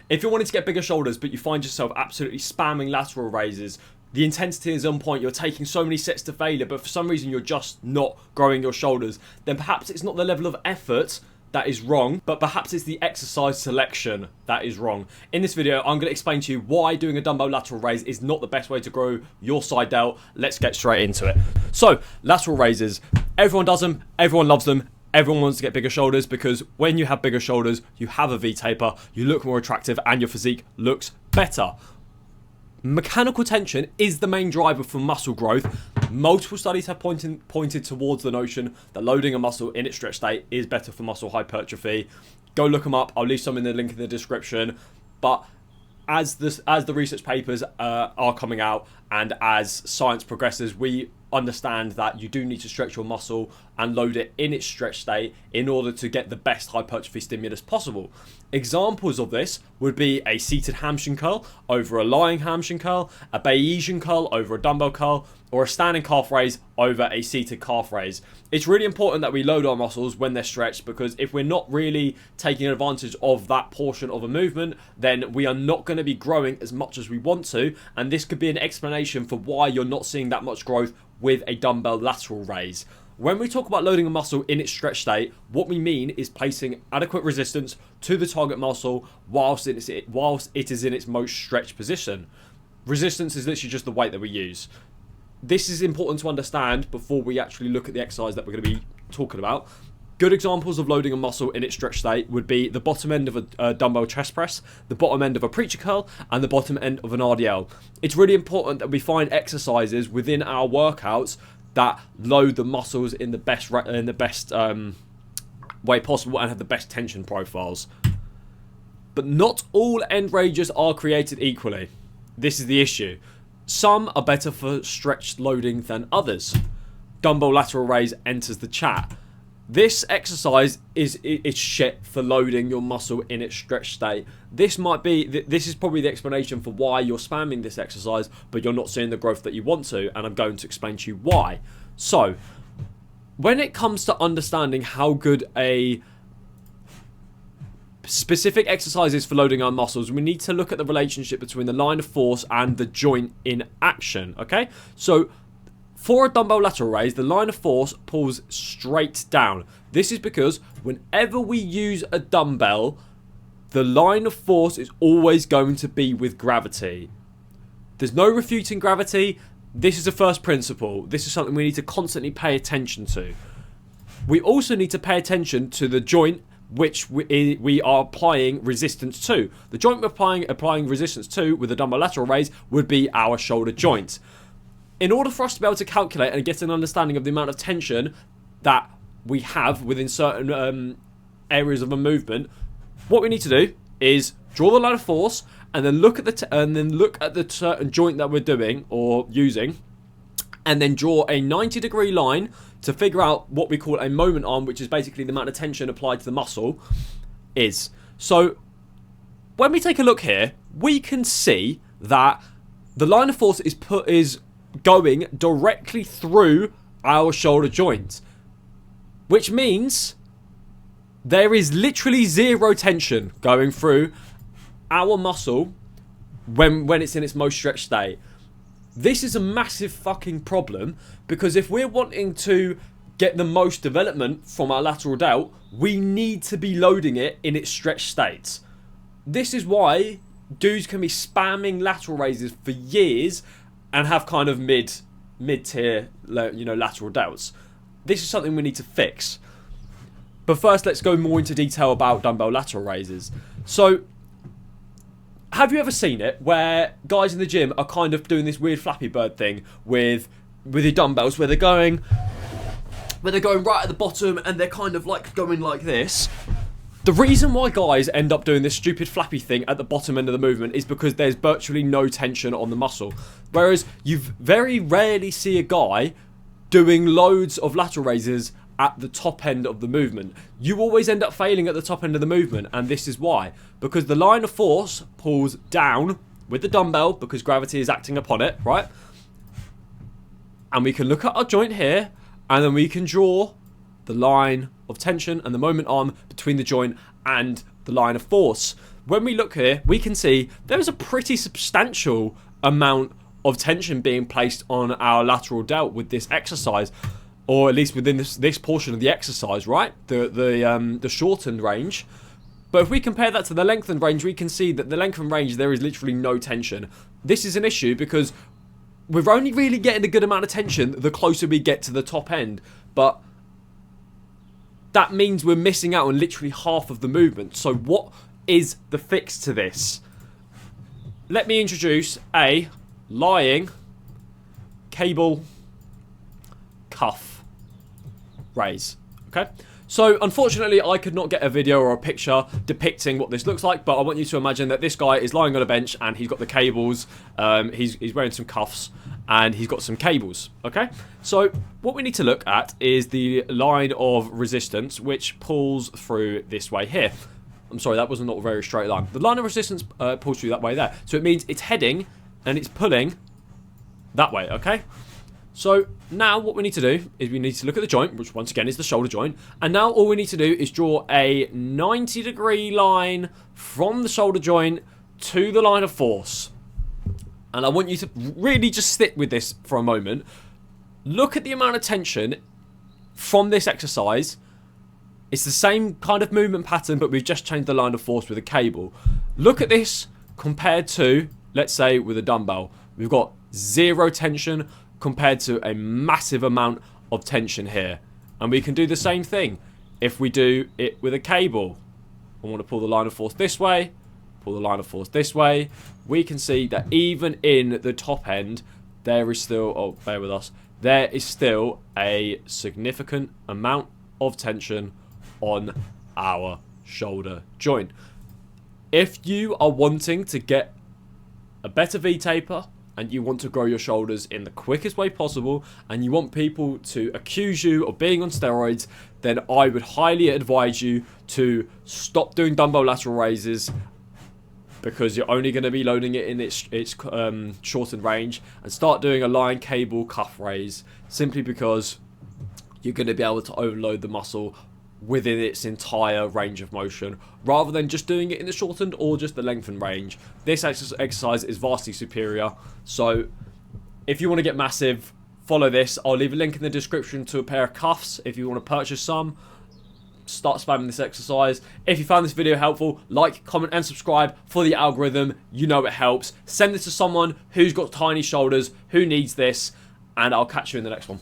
If you're wanting to get bigger shoulders, but you find yourself absolutely spamming lateral raises, the intensity is on point, you're taking so many sets to failure, but for some reason you're just not growing your shoulders, then perhaps it's not the level of effort that is wrong, but perhaps it's the exercise selection that is wrong. In this video, I'm going to explain to you why doing a dumbbell lateral raise is not the best way to grow your side delt. Let's get straight into it. So, lateral raises, everyone does them, everyone loves them. Everyone wants to get bigger shoulders because when you have bigger shoulders, you have a V-taper, you look more attractive, and your physique looks better. Mechanical tension is the main driver for muscle growth. Multiple studies have pointed towards the notion that loading a muscle in its stretch state is better for muscle hypertrophy. Go look them up. I'll leave some in the link in the description. But as the research papers are coming out and as science progresses, we understand that you do need to stretch your muscle and load it in its stretch state in order to get the best hypertrophy stimulus possible. Examples of this would be a seated hamstring curl over a lying hamstring curl, a Bayesian curl over a dumbbell curl, or a standing calf raise over a seated calf raise. It's really important that we load our muscles when they're stretched, because if we're not really taking advantage of that portion of a movement, then we are not going to be growing as much as we want to, and this could be an explanation for why you're not seeing that much growth with a dumbbell lateral raise. When we talk about loading a muscle in its stretch state, what we mean is placing adequate resistance to the target muscle whilst it is in its most stretched position. Resistance is literally just the weight that we use. This is important to understand before we actually look at the exercise that we're going to be talking about. Good examples of loading a muscle in its stretch state would be the bottom end of a dumbbell chest press, the bottom end of a preacher curl, and the bottom end of an RDL. It's really important that we find exercises within our workouts that load the muscles in the best way possible and have the best tension profiles. But not all end ranges are created equally. This is the issue. Some are better for stretched loading than others. Dumbbell lateral raise enters the chat. This exercise is shit for loading your muscle in its stretch state. This is probably the explanation for why you're spamming this exercise, but you're not seeing the growth that you want to, and I'm going to explain to you why. So, when it comes to understanding how good a specific exercise is for loading our muscles, we need to look at the relationship between the line of force and the joint in action, okay? So, for a dumbbell lateral raise, the line of force pulls straight down. This is because whenever we use a dumbbell, the line of force is always going to be with gravity. There's no refuting gravity. This is a first principle. This is something we need to constantly pay attention to. We also need to pay attention to the joint which we are applying resistance to. The joint we're applying resistance to with a dumbbell lateral raise would be our shoulder joint. In order for us to be able to calculate and get an understanding of the amount of tension that we have within certain areas of a movement, what we need to do is draw the line of force and then look at the certain joint that we're doing or using, and then draw a 90-degree line to figure out what we call a moment arm, which is basically the amount of tension applied to the muscle is. So when we take a look here, we can see that the line of force is going directly through our shoulder joint, which means there is literally zero tension going through our muscle when it's in its most stretched state. This is a massive fucking problem, because if we're wanting to get the most development from our lateral delt, we need to be loading it in its stretched state. This is why dudes can be spamming lateral raises for years and have kind of mid-tier, lateral delts. This is something we need to fix. But first, let's go more into detail about dumbbell lateral raises. So, have you ever seen it where guys in the gym are kind of doing this weird Flappy Bird thing with your dumbbells, where they're going right at the bottom and they're kind of like going like this? The reason why guys end up doing this stupid flappy thing at the bottom end of the movement is because there's virtually no tension on the muscle. Whereas you very rarely see a guy doing loads of lateral raises at the top end of the movement. You always end up failing at the top end of the movement, and this is why. Because the line of force pulls down with the dumbbell because gravity is acting upon it, right? And we can look at our joint here, and then we can draw the line of tension and the moment arm between the joint and the line of force. when we look here, we can see there is a pretty substantial amount of tension being placed on our lateral delt with this exercise, or at least within this portion of the exercise, right? The shortened range. But if we compare that to the lengthened range, we can see that the lengthened range, there is literally no tension. This is an issue because we're only really getting a good amount of tension the closer we get to the top end. But that means we're missing out on literally half of the movement. So what is the fix to this? Let me introduce a lying cable cuff raise. Okay, so unfortunately I could not get a video or a picture depicting what this looks like, but I want you to imagine that this guy is lying on a bench and he's got the cables, he's wearing some cuffs and he's got some cables. Okay, so what we need to look at is the line of resistance which pulls through this way here. I'm sorry, that was not a very straight line. The line of resistance pulls through that way there, so it means it's heading and it's pulling that way. Okay, so now what we need to do is we need to look at the joint, which once again is the shoulder joint. And now all we need to do is draw a 90-degree line from the shoulder joint to the line of force. And I want you to really just stick with this for a moment. Look at the amount of tension from this exercise. It's the same kind of movement pattern, but we've just changed the line of force with a cable. Look at this compared to, let's say, with a dumbbell. We've got zero tension compared to a massive amount of tension here. And we can do the same thing if we do it with a cable. I want to pull the line of force this way, pull the line of force this way. We can see that even in the top end, there is still, oh, bear with us, there is still a significant amount of tension on our shoulder joint. If you are wanting to get a better V-taper, and you want to grow your shoulders in the quickest way possible, and you want people to accuse you of being on steroids, then I would highly advise you to stop doing dumbbell lateral raises, because you're only going to be loading it in its shortened range, and start doing a line cable cuff raise, simply because you're going to be able to overload the muscle within its entire range of motion, rather than just doing it in the shortened or just the lengthened range. This exercise is vastly superior. So if you want to get massive, follow this. I'll leave a link in the description to a pair of cuffs if you want to purchase some. Start spamming this exercise. If you found this video helpful, like, comment and subscribe for the algorithm. You know it helps. Send this to someone who's got tiny shoulders, who needs this, and I'll catch you in the next one.